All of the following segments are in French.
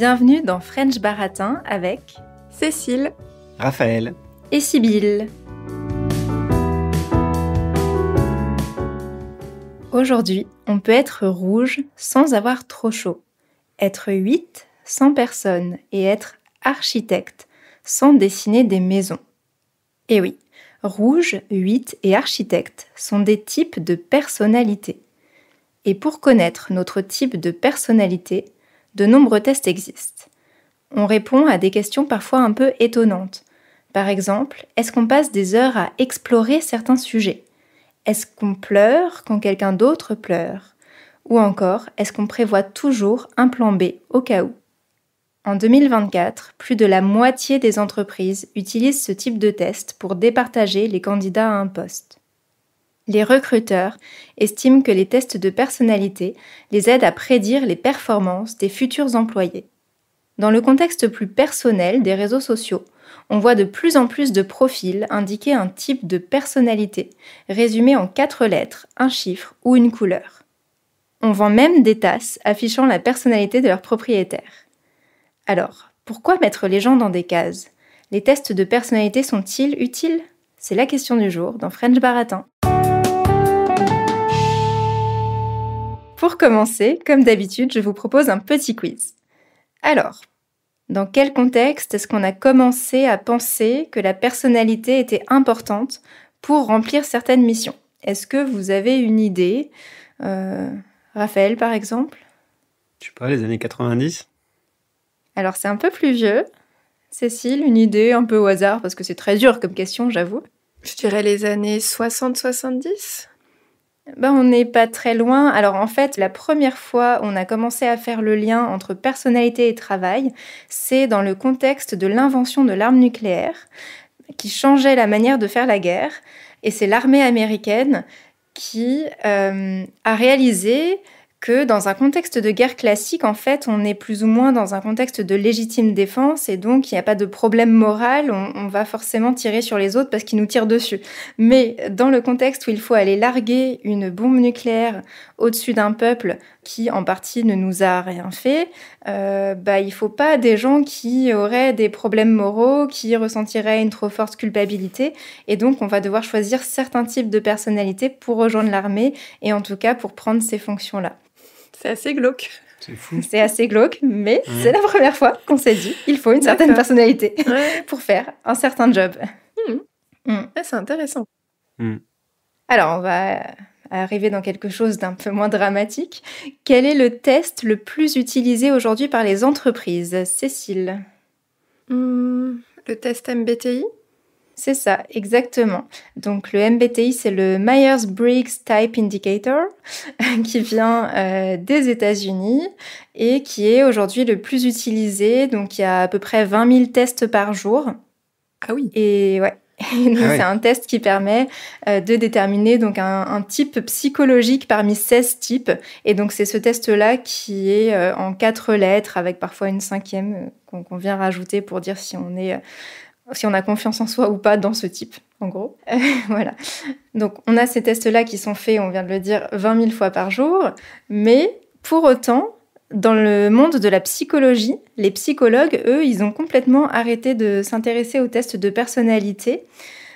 Bienvenue dans French Baratin avec Cécile, Raphaël et Sibylle. Aujourd'hui, on peut être rouge sans avoir trop chaud, être 8 sans personne et être architecte sans dessiner des maisons. Et oui, rouge, 8 et architecte sont des types de personnalité. Et pour connaître notre type de personnalité, de nombreux tests existent. On répond à des questions parfois un peu étonnantes. Par exemple, est-ce qu'on passe des heures à explorer certains sujets ? Est-ce qu'on pleure quand quelqu'un d'autre pleure ? Ou encore, est-ce qu'on prévoit toujours un plan B au cas où ? En 2024, plus de la moitié des entreprises utilisent ce type de test pour départager les candidats à un poste. Les recruteurs estiment que les tests de personnalité les aident à prédire les performances des futurs employés. Dans le contexte plus personnel des réseaux sociaux, on voit de plus en plus de profils indiquer un type de personnalité, résumé en 4 lettres, un chiffre ou une couleur. On vend même des tasses affichant la personnalité de leur propriétaire. Alors, pourquoi mettre les gens dans des cases ? Les tests de personnalité sont-ils utiles ? C'est la question du jour dans French Baratin. Pour commencer, comme d'habitude, je vous propose un petit quiz. Alors, dans quel contexte est-ce qu'on a commencé à penser que la personnalité était importante pour remplir certaines missions ? Est-ce que vous avez une idée ? Raphaël, par exemple ? Je sais pas, les années 90 ? Alors, c'est un peu plus vieux. Cécile, une idée un peu au hasard, parce que c'est très dur comme question, j'avoue. Je dirais les années 60-70. On n'est pas très loin. Alors en fait, la première fois où on a commencé à faire le lien entre personnalité et travail, c'est dans le contexte de l'invention de l'arme nucléaire, qui changeait la manière de faire la guerre. Et c'est l'armée américaine qui a réalisé que dans un contexte de guerre classique, en fait, on est plus ou moins dans un contexte de légitime défense et donc il n'y a pas de problème moral, on va forcément tirer sur les autres parce qu'ils nous tirent dessus. Mais dans le contexte où il faut aller larguer une bombe nucléaire au-dessus d'un peuple qui, en partie, ne nous a rien fait, il ne faut pas des gens qui auraient des problèmes moraux, qui ressentiraient une trop forte culpabilité et donc on va devoir choisir certains types de personnalités pour rejoindre l'armée et en tout cas pour prendre ces fonctions-là. C'est assez glauque. C'est fou. C'est assez glauque, mais c'est la première fois qu'on s'est dit il faut une certaine personnalité pour faire un certain job. C'est intéressant. Alors, on va arriver dans quelque chose d'un peu moins dramatique. Quel est le test le plus utilisé aujourd'hui par les entreprises ? Cécile ? Le test MBTI ? C'est ça, exactement. Donc le MBTI, c'est le Myers-Briggs Type Indicator, qui vient des États-Unis et qui est aujourd'hui le plus utilisé. Donc il y a à peu près 20 000 tests par jour. Ah oui. Et ouais. C'est un test qui permet de déterminer donc un type psychologique parmi 16 types. Et donc c'est ce test-là qui est en 4 lettres avec parfois une 5e qu'on vient rajouter pour dire si on a confiance en soi ou pas dans ce type, en gros. Voilà. Donc, on a ces tests-là qui sont faits, on vient de le dire, 20 000 fois par jour. Mais, pour autant, dans le monde de la psychologie, les psychologues, eux, ils ont complètement arrêté de s'intéresser aux tests de personnalité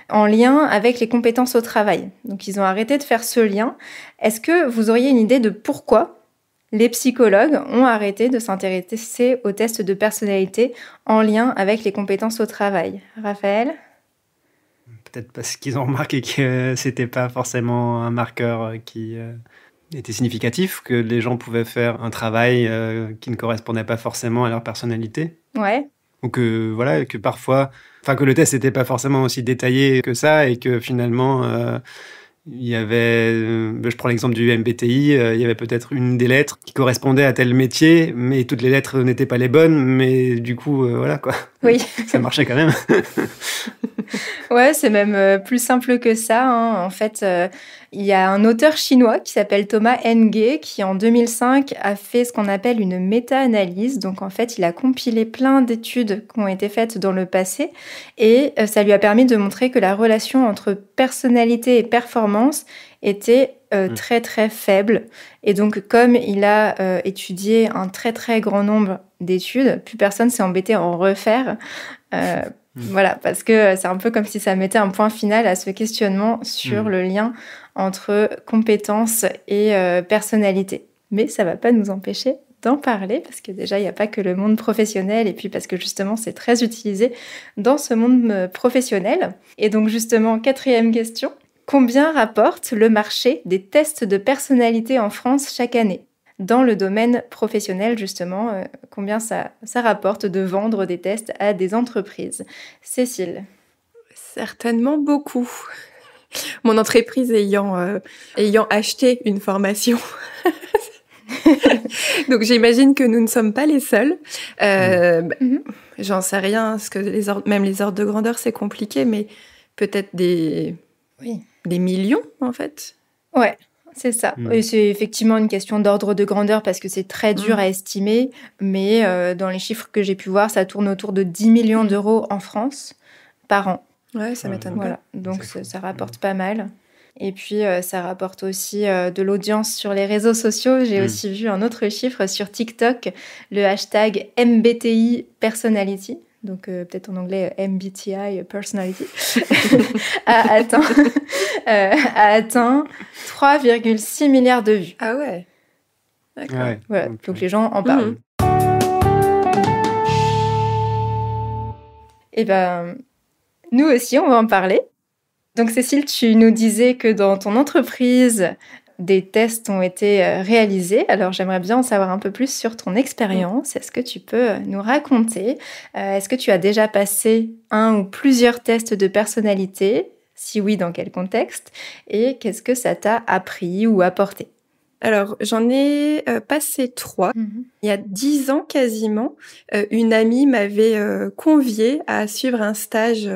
en lien avec les compétences au travail. Donc, ils ont arrêté de faire ce lien. Est-ce que vous auriez une idée de pourquoi les psychologues ont arrêté de s'intéresser aux tests de personnalité en lien avec les compétences au travail ? Raphaël ? Peut-être parce qu'ils ont remarqué que c'était pas forcément un marqueur qui était significatif, que les gens pouvaient faire un travail qui ne correspondait pas forcément à leur personnalité. Ouais. Ou que parfois, que le test n'était pas forcément aussi détaillé que ça et que finalement... il y avait, je prends l'exemple du MBTI, il y avait peut-être une des lettres qui correspondait à tel métier, mais toutes les lettres n'étaient pas les bonnes, mais du coup, voilà quoi. Oui. Ça marchait quand même. Ouais, c'est même plus simple que ça. En fait, il y a un auteur chinois qui s'appelle Thomas Henge qui, en 2005, a fait ce qu'on appelle une méta-analyse. Donc, en fait, il a compilé plein d'études qui ont été faites dans le passé et ça lui a permis de montrer que la relation entre personnalité et performance était très très faible. Et donc, comme il a étudié un très très grand nombre d'études, plus personne s'est embêté à en refaire. Voilà, parce que c'est un peu comme si ça mettait un point final à ce questionnement sur le lien entre compétences et personnalité. Mais ça ne va pas nous empêcher d'en parler, parce que déjà, il n'y a pas que le monde professionnel, et puis parce que justement, c'est très utilisé dans ce monde professionnel. Et donc justement, 4e question, combien rapporte le marché des tests de personnalité en France chaque année ? Dans le domaine professionnel, justement, combien ça rapporte de vendre des tests à des entreprises ? Cécile ? Certainement beaucoup. Mon entreprise ayant acheté une formation. Donc j'imagine que nous ne sommes pas les seuls. J'en sais rien, parce que même les ordres de grandeur, c'est compliqué, mais peut-être des millions, en fait. Ouais. C'est ça. Et c'est effectivement une question d'ordre de grandeur parce que c'est très dur à estimer, mais dans les chiffres que j'ai pu voir, ça tourne autour de 10 millions d'euros en France par an. Ouais, ça m'étonne pas. Voilà. Donc ça rapporte pas mal. Et puis ça rapporte aussi de l'audience sur les réseaux sociaux. J'ai aussi vu un autre chiffre sur TikTok, le hashtag MBTI Personality. Donc peut-être en anglais MBTI Personality, a atteint 3,6 milliards de vues. Ah ouais. D'accord. Ouais. Voilà. Donc les gens en parlent. Et ben, nous aussi, on va en parler. Donc Cécile, tu nous disais que dans ton entreprise, des tests ont été réalisés. Alors, j'aimerais bien en savoir un peu plus sur ton expérience. Est-ce que tu peux nous raconter ? Est-ce que tu as déjà passé un ou plusieurs tests de personnalité ? Si oui, dans quel contexte ? Et qu'est-ce que ça t'a appris ou apporté ? Alors, j'en ai passé 3. Il y a 10 ans quasiment, une amie m'avait conviée à suivre un stage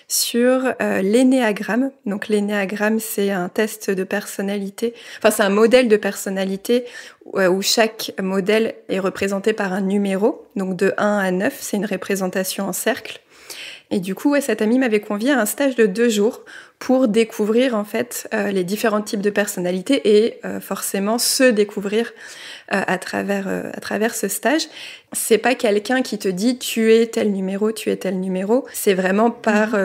sur l'énéagramme. Donc l'énéagramme, c'est un test de personnalité, enfin c'est un modèle de personnalité où chaque modèle est représenté par un numéro. Donc de 1 à 9, c'est une représentation en cercle. Et du coup, cette amie m'avait conviée à un stage de 2 jours pour découvrir en fait les différents types de personnalités et forcément se découvrir à travers ce stage. C'est pas quelqu'un qui te dit tu es tel numéro. C'est vraiment par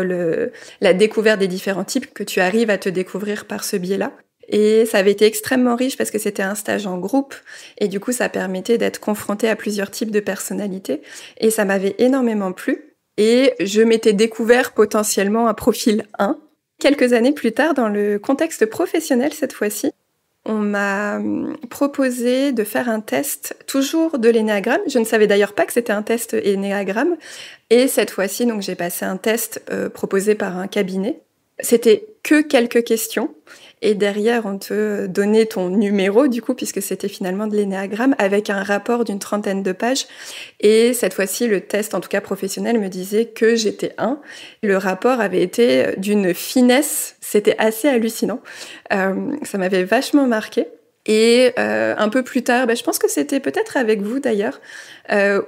la découverte des différents types que tu arrives à te découvrir par ce biais-là. Et ça avait été extrêmement riche parce que c'était un stage en groupe et du coup ça permettait d'être confronté à plusieurs types de personnalités et ça m'avait énormément plu. Et je m'étais découvert potentiellement un profil 1. Quelques années plus tard, dans le contexte professionnel cette fois-ci, on m'a proposé de faire un test, toujours de l'énéagramme. Je ne savais d'ailleurs pas que c'était un test énéagramme. Et cette fois-ci, donc, j'ai passé un test proposé par un cabinet. C'était que quelques questions. Et derrière, on te donnait ton numéro, du coup, puisque c'était finalement de l'énéagramme, avec un rapport d'une 30aine de pages. Et cette fois-ci, le test, en tout cas professionnel, me disait que j'étais 1. Le rapport avait été d'une finesse, c'était assez hallucinant. Ça m'avait vachement marqué. Et un peu plus tard, je pense que c'était peut-être avec vous d'ailleurs,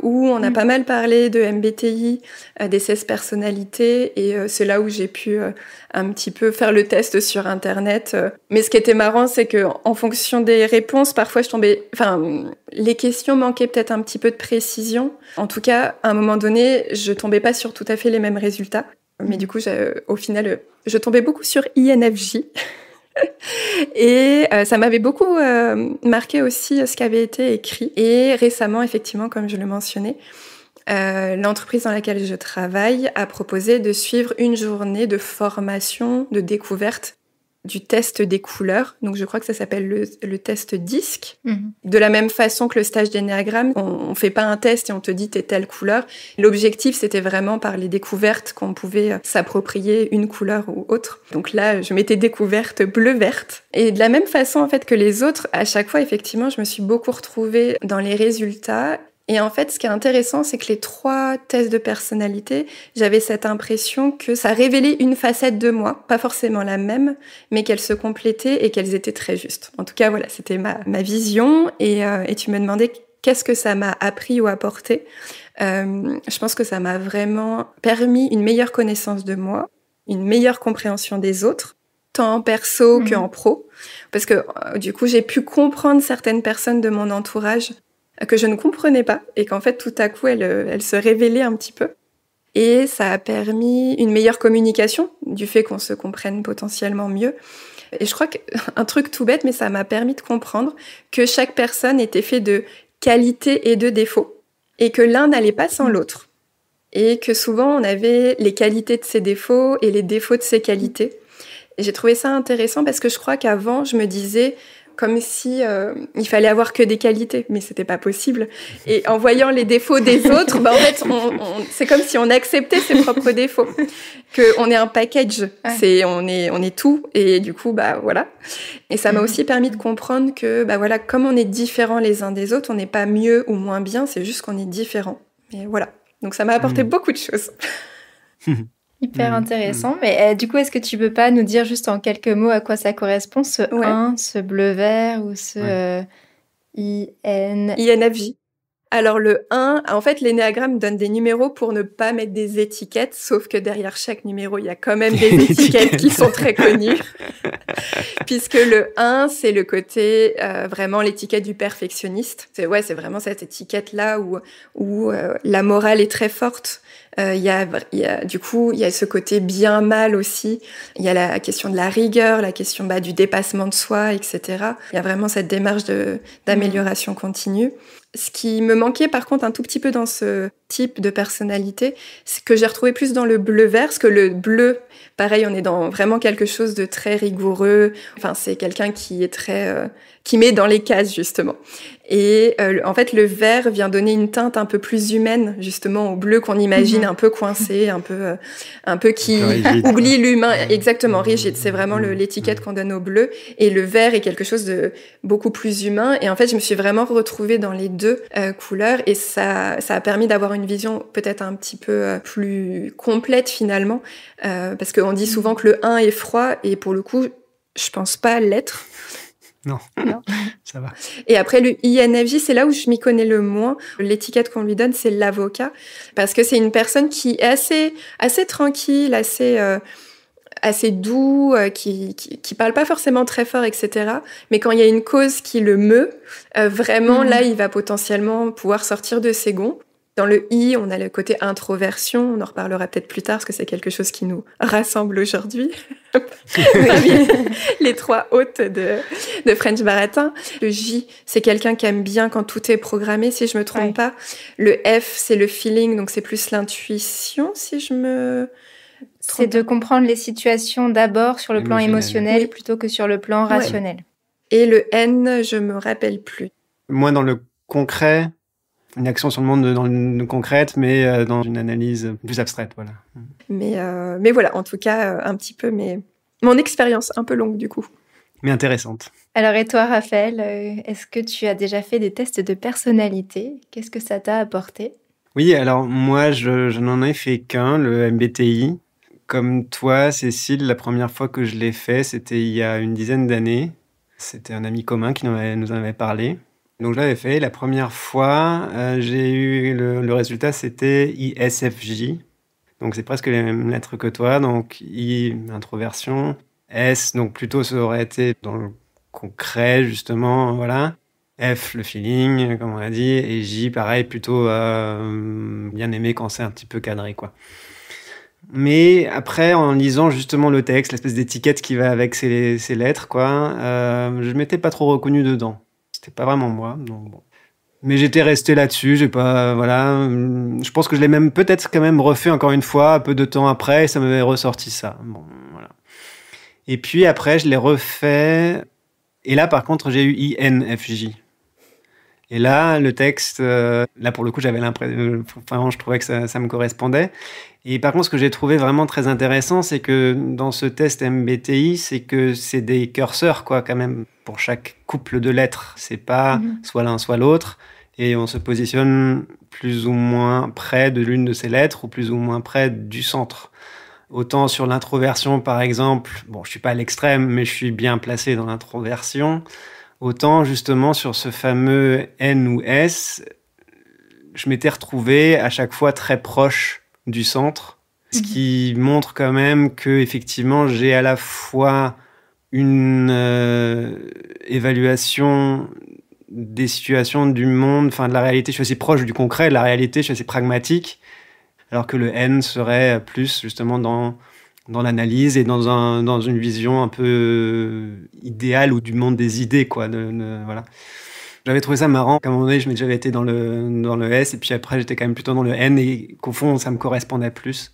où on a pas mal parlé de MBTI, des 16 personnalités, et c'est là où j'ai pu un petit peu faire le test sur Internet. Mais ce qui était marrant, c'est que en fonction des réponses, parfois les questions manquaient peut-être un petit peu de précision. En tout cas, à un moment donné, je tombais pas sur tout à fait les mêmes résultats. Mais du coup, au final, je tombais beaucoup sur INFJ. Et ça m'avait beaucoup marqué aussi ce qui avait été écrit. Et récemment, effectivement, comme je le mentionnais, l'entreprise dans laquelle je travaille a proposé de suivre une journée de formation, de découverte du test des couleurs. Donc je crois que ça s'appelle le test DISC. De la même façon que le stage d'énéagramme, on fait pas un test et on te dit t'es telle couleur. L'objectif, c'était vraiment par les découvertes qu'on pouvait s'approprier une couleur ou autre. Donc là, je m'étais découverte bleu-verte. Et de la même façon en fait que les autres, à chaque fois, effectivement, je me suis beaucoup retrouvée dans les résultats. Et en fait, ce qui est intéressant, c'est que les 3 tests de personnalité, j'avais cette impression que ça révélait une facette de moi, pas forcément la même, mais qu'elles se complétaient et qu'elles étaient très justes. En tout cas, voilà, c'était ma vision. Et tu me demandais qu'est-ce que ça m'a appris ou apporté. Je pense que ça m'a vraiment permis une meilleure connaissance de moi, une meilleure compréhension des autres, tant en perso qu'en pro. Parce que du coup, j'ai pu comprendre certaines personnes de mon entourage que je ne comprenais pas et qu'en fait, tout à coup, elle se révélait un petit peu. Et ça a permis une meilleure communication du fait qu'on se comprenne potentiellement mieux. Et je crois qu'un truc tout bête, mais ça m'a permis de comprendre que chaque personne était faite de qualités et de défauts et que l'un n'allait pas sans l'autre. Et que souvent, on avait les qualités de ses défauts et les défauts de ses qualités. Et j'ai trouvé ça intéressant parce que je crois qu'avant, je me disais comme si il fallait avoir que des qualités, mais c'était pas possible. Et en voyant les défauts des autres, en fait, c'est comme si on acceptait ses propres défauts, que on est un package, on est tout, et du coup, voilà. Et ça m'a aussi permis de comprendre que, voilà, comme on est différents les uns des autres, on n'est pas mieux ou moins bien, c'est juste qu'on est différents. Et voilà. Donc ça m'a apporté beaucoup de choses. Hyper intéressant. Mais du coup, est-ce que tu peux pas nous dire juste en quelques mots à quoi ça correspond, ce 1, ce bleu-vert ou ce INFJ. Alors le 1, en fait, l'énéagramme donne des numéros pour ne pas mettre des étiquettes, sauf que derrière chaque numéro, il y a quand même des étiquettes qui sont très connues. Puisque le 1, c'est le côté vraiment l'étiquette du perfectionniste. C'est vraiment cette étiquette-là où la morale est très forte. Il y a ce côté bien-mal aussi. Il y a la question de la rigueur, la question du dépassement de soi, etc. Il y a vraiment cette démarche d'amélioration continue. Ce qui me manquait par contre un tout petit peu dans ce type de personnalité, c'est que j'ai retrouvé plus dans le bleu-vert, parce que le bleu, pareil, on est dans vraiment quelque chose de très rigoureux. Enfin, c'est quelqu'un qui est qui met dans les cases justement. Et en fait, le vert vient donner une teinte un peu plus humaine justement au bleu qu'on imagine un peu coincé, un peu qui rigide, oublie l'humain, exactement rigide. C'est vraiment l'étiquette qu'on donne au bleu. Et le vert est quelque chose de beaucoup plus humain. Et en fait, je me suis vraiment retrouvée dans les deux couleurs, et ça a permis d'avoir une vision peut-être un petit peu plus complète finalement, parce qu'on dit souvent que le 1 est froid, et pour le coup, je pense pas l'être. Non, ça va. Et après, le INFJ, c'est là où je m'y connais le moins. L'étiquette qu'on lui donne, c'est l'avocat, parce que c'est une personne qui est assez tranquille, assez doux, qui parle pas forcément très fort, etc. Mais quand il y a une cause qui le meut, vraiment, là, il va potentiellement pouvoir sortir de ses gonds. Dans le I, on a le côté introversion. On en reparlera peut-être plus tard, parce que c'est quelque chose qui nous rassemble aujourd'hui. Les 3 hôtes de French Baratin. Le J, c'est quelqu'un qui aime bien quand tout est programmé, si je me trompe pas. Le F, c'est le feeling, donc c'est plus l'intuition, si je me... C'est de comprendre les situations d'abord sur le plan émotionnel plutôt que sur le plan rationnel. Et le N, je me rappelle plus. Moi, dans le concret, une action sur le monde dans le concrète, mais dans une analyse plus abstraite, voilà. Mais voilà, en tout cas, un petit peu mon expérience un peu longue du coup. Mais intéressante. Alors et toi, Raphaël, est-ce que tu as déjà fait des tests de personnalité ? Qu'est-ce que ça t'a apporté ? Oui, alors moi, je n'en ai fait qu'un, le MBTI. Comme toi, Cécile, la première fois que je l'ai fait, c'était il y a une dizaine d'années. C'était un ami commun qui nous en avait parlé. Donc je l'avais fait. La première fois, j'ai eu le résultat, c'était ISFJ. Donc c'est presque les mêmes lettres que toi. Donc I, introversion. S, donc plutôt ça aurait été dans le concret, justement, voilà. F, le feeling, comme on l'a dit. Et J, pareil, plutôt bien aimé quand c'est un petit peu cadré, quoi. Mais après, en lisant justement le texte, l'espèce d'étiquette qui va avec ces lettres, quoi, je m'étais pas trop reconnu dedans. C'était pas vraiment moi, donc bon. Mais j'étais resté là-dessus, j'ai pas, voilà. Je pense que je l'ai même peut-être quand même refait encore une fois, un peu de temps après, et ça m'avait ressorti ça. Bon, voilà. Et puis après, je l'ai refait, et là, par contre, j'ai eu INFJ. Et là, le texte, là, pour le coup, j'avais l'impression, vraiment, je trouvais que ça me correspondait. Et par contre, ce que j'ai trouvé vraiment très intéressant, c'est que dans ce test MBTI, c'est que c'est des curseurs, quoi, quand même, pour chaque couple de lettres. C'est pas soit l'un, soit l'autre. Et on se positionne plus ou moins près de l'une de ces lettres ou plus ou moins près du centre. Autant sur l'introversion, par exemple, bon, je suis pas à l'extrême, mais je suis bien placé dans l'introversion. Autant, justement, sur ce fameux N ou S, je m'étais retrouvé à chaque fois très proche du centre, ce qui montre quand même que effectivement j'ai à la fois une évaluation des situations du monde, enfin de la réalité. Je suis assez proche du concret, de la réalité, je suis assez pragmatique. Alors que le N serait plus justement dans l'analyse et dans une vision un peu idéale ou du monde des idées, quoi. Voilà. J'avais trouvé ça marrant qu'à un moment donné, j'avais été dans le S et puis après, j'étais quand même plutôt dans le N et qu'au fond, ça me correspondait plus.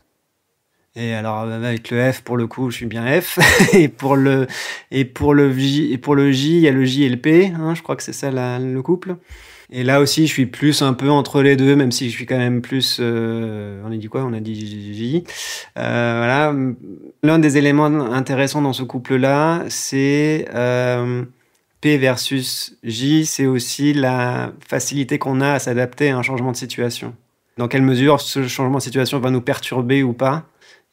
Et alors, avec le F, pour le coup, je suis bien F. et pour le J, il y a le J et le P. Hein, je crois que c'est ça le couple. Et là aussi, je suis plus un peu entre les deux, même si je suis quand même plus... on a dit quoi ? On a dit J. Voilà. L'un des éléments intéressants dans ce couple-là, c'est P versus J. C'est aussi la facilité qu'on a à s'adapter à un changement de situation. Dans quelle mesure ce changement de situation va nous perturber ou pas ?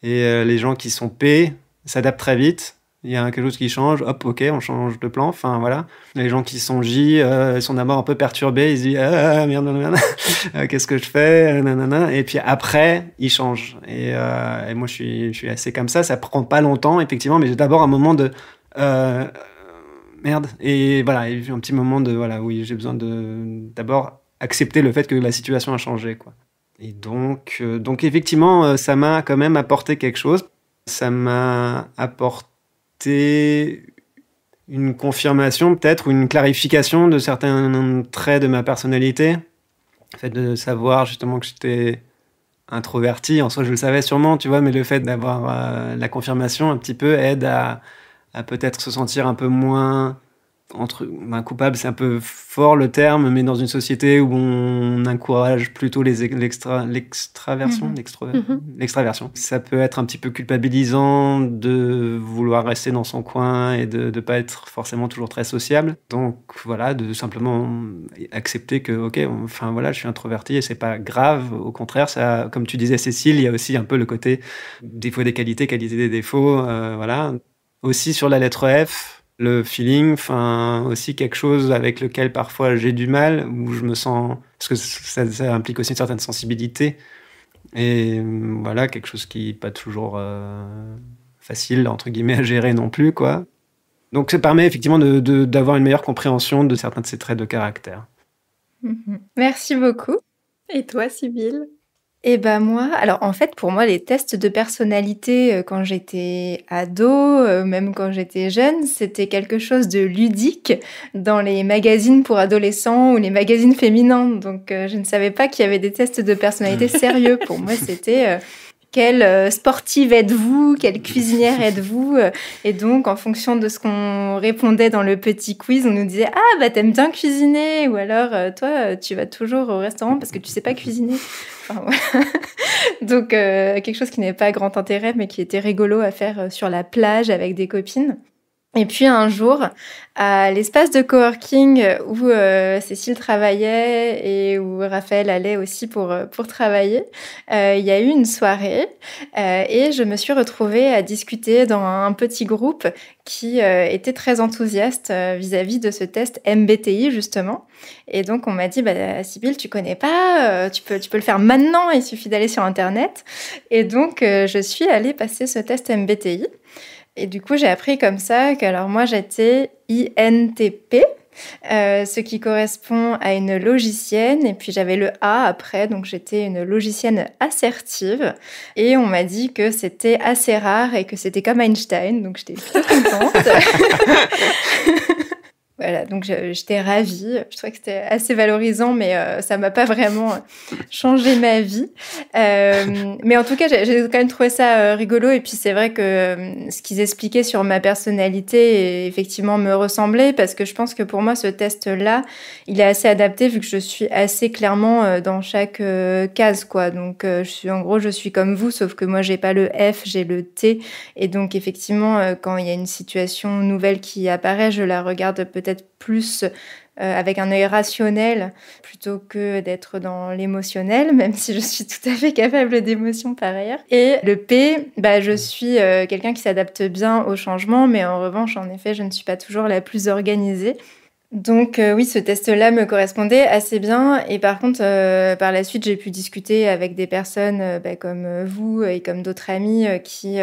Et les gens qui sont P s'adaptent très vite. Il y a quelque chose qui change, hop, ok, on change de plan. Enfin, voilà. Les gens qui sont J, ils sont d'abord un peu perturbés. Ils se disent, merde, qu'est-ce que je fais, nanana. Et puis après, ils changent. Et moi, je suis assez comme ça. Ça prend pas longtemps, effectivement, mais j'ai d'abord un moment de merde. Et voilà, il y a un petit moment de voilà, oui, j'ai besoin de d'abord accepter le fait que la situation a changé, quoi. Et donc effectivement, ça m'a quand même apporté quelque chose. Ça m'a apporté une confirmation peut-être ou une clarification de certains traits de ma personnalité. Le fait de savoir justement que j'étais introverti, en soi je le savais sûrement, tu vois, mais le fait d'avoir la confirmation un petit peu aide à peut-être se sentir un peu moins coupable, c'est un peu fort le terme, mais dans une société où on encourage plutôt l'extraversion, l'extraversion. Ça peut être un petit peu culpabilisant de vouloir rester dans son coin et de pas être forcément toujours très sociable. Donc voilà, de simplement accepter que ok, enfin voilà, je suis introverti et c'est pas grave. Au contraire, ça, comme tu disais Cécile, il y a aussi un peu le côté défaut des qualités, qualité des défauts, voilà. Aussi sur la lettre F. Le feeling, enfin aussi quelque chose avec lequel parfois j'ai du mal, où je me sens, parce que ça implique aussi une certaine sensibilité, et voilà, quelque chose qui n'est pas toujours facile, entre guillemets, à gérer non plus, quoi. Donc ça permet effectivement d'avoir une meilleure compréhension de certains de ces traits de caractère. Merci beaucoup. Et toi, Sybille ? Et ben moi, alors en fait pour moi les tests de personnalité quand j'étais ado, même quand j'étais jeune, c'était quelque chose de ludique dans les magazines pour adolescents ou les magazines féminins. Donc je ne savais pas qu'il y avait des tests de personnalité sérieux. Pour moi c'était quelle sportive êtes-vous, quelle cuisinière êtes-vous, et donc en fonction de ce qu'on répondait dans le petit quiz, on nous disait ah bah t'aimes bien cuisiner, ou alors toi tu vas toujours au restaurant parce que tu sais pas cuisiner. Enfin, voilà. Donc quelque chose qui n'avait pas grand intérêt mais qui était rigolo à faire sur la plage avec des copines. Et puis un jour, à l'espace de coworking où Cécile travaillait et où Raphaël allait aussi pour travailler, il y a eu une soirée et je me suis retrouvée à discuter dans un petit groupe qui était très enthousiaste vis-à-vis de ce test MBTI justement. Et donc on m'a dit Sybille, tu connais pas, tu peux le faire maintenant, il suffit d'aller sur internet. Et donc je suis allée passer ce test MBTI. Et du coup, j'ai appris comme ça qu'alors moi, j'étais INTP, ce qui correspond à une logicienne. Et puis, j'avais le A après, donc j'étais une logicienne assertive. Et on m'a dit que c'était assez rare et que c'était comme Einstein, donc j'étais plutôt contente. Voilà, donc j'étais ravie. Je trouvais que c'était assez valorisant, mais ça m'a pas vraiment changé ma vie. Mais en tout cas, j'ai quand même trouvé ça rigolo. Et puis c'est vrai que ce qu'ils expliquaient sur ma personnalité effectivement me ressemblait, parce que je pense que pour moi, ce test-là, il est assez adapté vu que je suis assez clairement dans chaque case, quoi. Donc je suis comme vous, sauf que moi, j'ai pas le F, j'ai le T. Et donc effectivement, quand il y a une situation nouvelle qui apparaît, je la regarde peut-être plus avec un œil rationnel plutôt que d'être dans l'émotionnel, même si je suis tout à fait capable d'émotion par ailleurs. Et le P, je suis quelqu'un qui s'adapte bien au changement, mais en revanche, en effet, je ne suis pas toujours la plus organisée. Donc oui, ce test-là me correspondait assez bien. Et par contre, par la suite, j'ai pu discuter avec des personnes comme vous et comme d'autres amis qui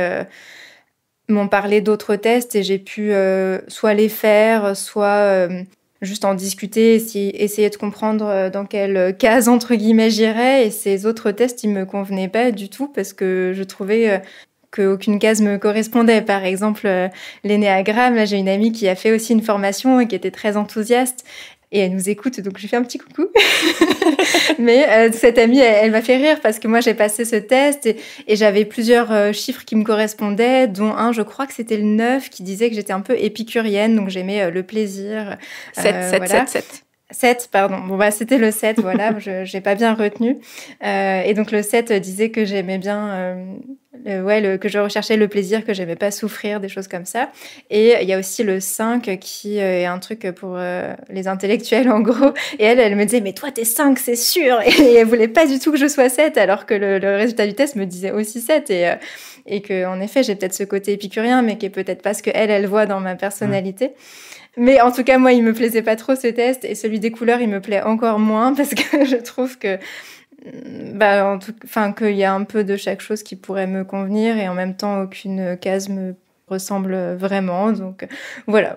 m'ont parlé d'autres tests, et j'ai pu soit les faire, soit juste en discuter, essayer de comprendre dans quelle case, entre guillemets, j'irais. Et ces autres tests, ils me convenaient pas du tout parce que je trouvais qu'aucune case me correspondait. Par exemple, l'énéagramme, là, j'ai une amie qui a fait aussi une formation et qui était très enthousiaste. Et elle nous écoute, donc je lui fais un petit coucou. Mais cette amie, elle m'a fait rire parce que moi, j'ai passé ce test et j'avais plusieurs chiffres qui me correspondaient, dont un, je crois que c'était le 9, qui disait que j'étais un peu épicurienne, donc j'aimais le plaisir. 7, pardon. Bon, c'était le 7, voilà, j'ai pas bien retenu. Et donc, le 7 disait que j'aimais bien, que je recherchais le plaisir, que j'aimais pas souffrir, des choses comme ça. Et il y a aussi le 5 qui est un truc pour les intellectuels, en gros. Et elle me disait, mais toi, t'es 5, c'est sûr. Et elle voulait pas du tout que je sois 7, alors que le résultat du test me disait aussi 7. Et que, en effet, j'ai peut-être ce côté épicurien, mais qui est peut-être pas ce qu'elle voit dans ma personnalité. Mais en tout cas, moi, il me plaisait pas trop ce test, et celui des couleurs, il me plaît encore moins parce que je trouve que, qu'il y a un peu de chaque chose qui pourrait me convenir et en même temps, aucune case me ressemble vraiment. Donc, voilà.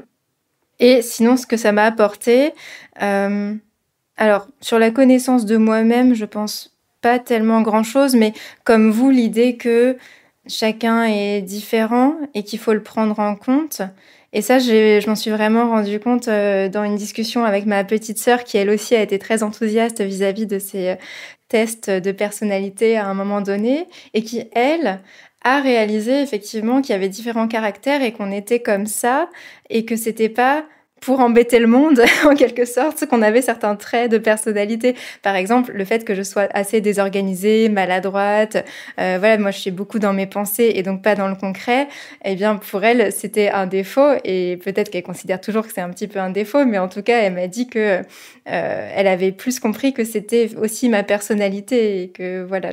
Et sinon, ce que ça m'a apporté, alors, sur la connaissance de moi-même, je pense pas tellement grand-chose, mais comme vous, l'idée que chacun est différent et qu'il faut le prendre en compte. Et ça, je m'en suis vraiment rendu compte dans une discussion avec ma petite sœur qui, elle aussi, a été très enthousiaste vis-à-vis de ces tests de personnalité à un moment donné et qui, elle, a réalisé effectivement qu'il y avait différents caractères et qu'on était comme ça et que c'était pas pour embêter le monde, en quelque sorte, qu'on avait certains traits de personnalité. Par exemple, le fait que je sois assez désorganisée, maladroite, moi je suis beaucoup dans mes pensées et donc pas dans le concret, eh bien pour elle, c'était un défaut et peut-être qu'elle considère toujours que c'est un petit peu un défaut, mais en tout cas, elle m'a dit que elle avait plus compris que c'était aussi ma personnalité et que voilà,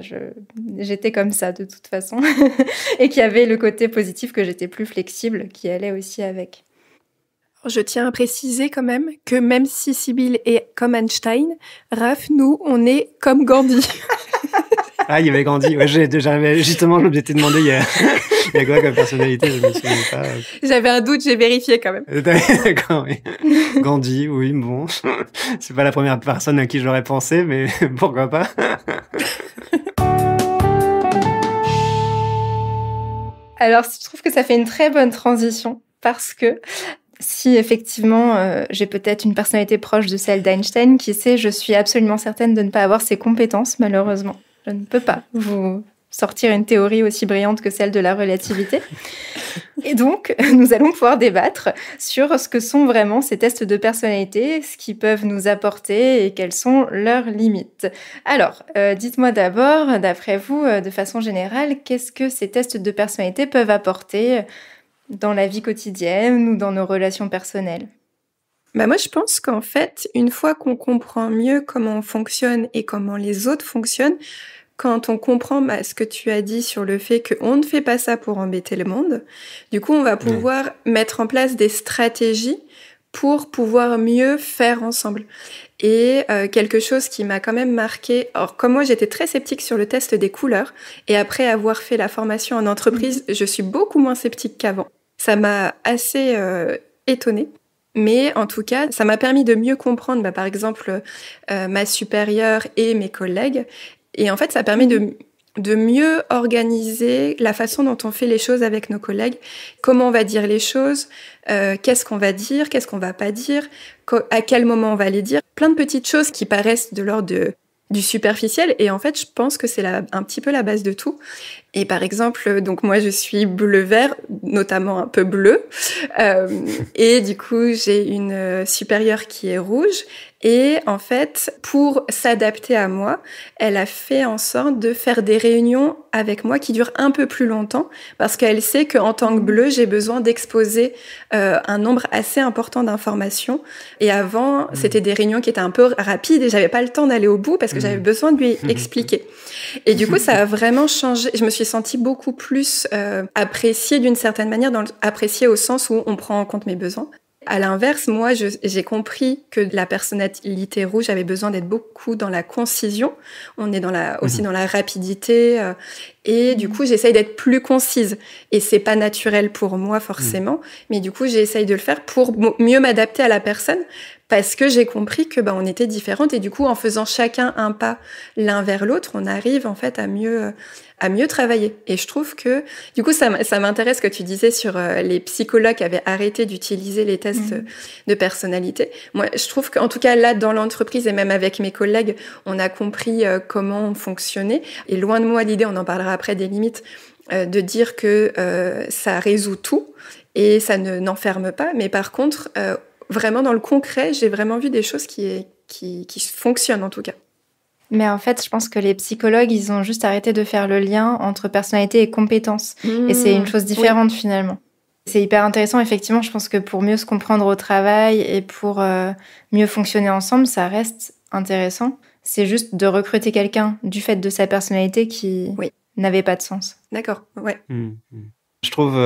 j'étais comme ça de toute façon et qu'il y avait le côté positif que j'étais plus flexible qui allait aussi avec. Je tiens à préciser quand même que même si Sybille est comme Einstein, Raph, nous, on est comme Gandhi. Ah, il y avait Gandhi. Ouais, justement, je m'étais demandé, il y a quoi comme personnalité, je me souviens pas. J'avais un doute, j'ai vérifié quand même. D'accord, oui. Gandhi, oui, bon. C'est pas la première personne à qui j'aurais pensé, mais pourquoi pas. Alors, je trouve que ça fait une très bonne transition parce que si effectivement j'ai peut-être une personnalité proche de celle d'Einstein, qui sait, je suis absolument certaine de ne pas avoir ses compétences, malheureusement. Je ne peux pas vous sortir une théorie aussi brillante que celle de la relativité. Et donc, nous allons pouvoir débattre sur ce que sont vraiment ces tests de personnalité, ce qu'ils peuvent nous apporter et quelles sont leurs limites. Alors, dites-moi d'abord, d'après vous, de façon générale, qu'est-ce que ces tests de personnalité peuvent apporter dans la vie quotidienne ou dans nos relations personnelles? Moi, je pense qu'en fait, une fois qu'on comprend mieux comment on fonctionne et comment les autres fonctionnent, quand on comprend ce que tu as dit sur le fait qu'on ne fait pas ça pour embêter le monde, du coup, on va pouvoir mettre en place des stratégies pour pouvoir mieux faire ensemble. Et quelque chose qui m'a quand même marqué, alors comme moi j'étais très sceptique sur le test des couleurs, et après avoir fait la formation en entreprise, je suis beaucoup moins sceptique qu'avant. Ça m'a assez étonnée. Mais en tout cas, ça m'a permis de mieux comprendre, par exemple, ma supérieure et mes collègues. Et en fait, ça permet de mieux organiser la façon dont on fait les choses avec nos collègues, comment on va dire les choses, qu'est-ce qu'on va dire, qu'est-ce qu'on va pas dire, à quel moment on va les dire. Plein de petites choses qui paraissent de l'ordre du superficiel. Et en fait, je pense que c'est un petit peu la base de tout. Et par exemple, donc moi je suis bleu-vert, notamment un peu bleu, et du coup j'ai une supérieure qui est rouge. Et en fait, pour s'adapter à moi, elle a fait en sorte de faire des réunions avec moi qui durent un peu plus longtemps, parce qu'elle sait qu'en tant que bleu, j'ai besoin d'exposer un nombre assez important d'informations. Et avant, c'était des réunions qui étaient un peu rapides et j'avais pas le temps d'aller au bout parce que j'avais besoin de lui expliquer. Et du coup, ça a vraiment changé. Je me suis sentie beaucoup plus appréciée d'une certaine manière, appréciée au sens où on prend en compte mes besoins. À l'inverse, moi, j'ai compris que la personnalité rouge avait besoin d'être beaucoup dans la concision. On est aussi dans la rapidité. Et du coup, j'essaye d'être plus concise. Et c'est pas naturel pour moi, forcément. Mais du coup, j'essaye de le faire pour mieux m'adapter à la personne. parce que j'ai compris que on était différentes et du coup en faisant chacun un pas l'un vers l'autre, on arrive en fait à mieux travailler. Et je trouve que du coup ça m'intéresse ce que tu disais sur les psychologues qui avaient arrêté d'utiliser les tests de personnalité. Moi, je trouve qu'en tout cas là dans l'entreprise et même avec mes collègues, on a compris comment on fonctionnait. Et loin de moi l'idée, on en parlera après, des limites, de dire que ça résout tout et ça n'enferme pas. Mais par contre, vraiment dans le concret, j'ai vraiment vu des choses qui fonctionnent en tout cas. Mais en fait, je pense que les psychologues, ils ont juste arrêté de faire le lien entre personnalité et compétence. Et c'est une chose différente finalement. C'est hyper intéressant, effectivement. Je pense que pour mieux se comprendre au travail et pour mieux fonctionner ensemble, ça reste intéressant. C'est juste de recruter quelqu'un du fait de sa personnalité qui n'avait pas de sens. D'accord, ouais. Je trouve,